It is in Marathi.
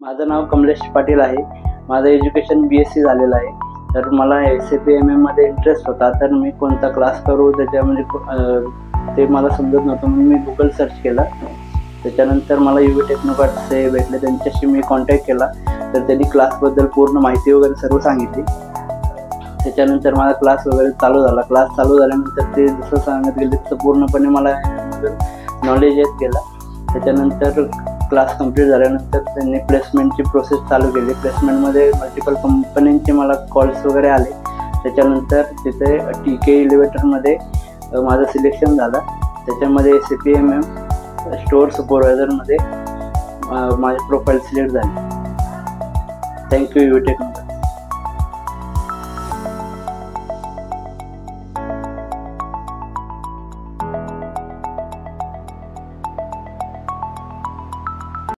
माझं नाव कमलेश पाटील आहे. माझं एज्युकेशन BSc झालेलं आहे. तर मला SAP मध्ये इंटरेस्ट होता. तर मी कोणता क्लास करू त्याच्यामध्ये ते मला समजत नव्हतं, म्हणून मी गुगल सर्च केला. त्याच्यानंतर मला UV टेक्नोपार्ट्सचे भेटले, त्यांच्याशी मी कॉन्टॅक्ट केला. तर त्यांनी क्लासबद्दल पूर्ण माहिती वगैरे सर्व सांगितली. त्याच्यानंतर माझा क्लास वगैरे चालू झाला. क्लास चालू झाल्यानंतर ते जसं सांगत गेले तसं पूर्णपणे मला नॉलेज येत गेला. त्याच्यानंतर क्लास कंप्लीट झाल्यानंतर त्यांनी प्लेसमेंटची प्रोसेस चालू केली. प्लेसमेंटमध्ये मल्टिपल कंपन्यांचे मला कॉल्स वगैरे आले. त्याच्यानंतर तिथे TK एलिव्हेटरमध्ये माझं सिलेक्शन झालं. त्याच्यामध्ये SAP स्टोअर सुपरवायझरमध्ये माझी प्रोफाईल सिलेक्ट झाली. Thank you UV टेक्नोपार्ट्स.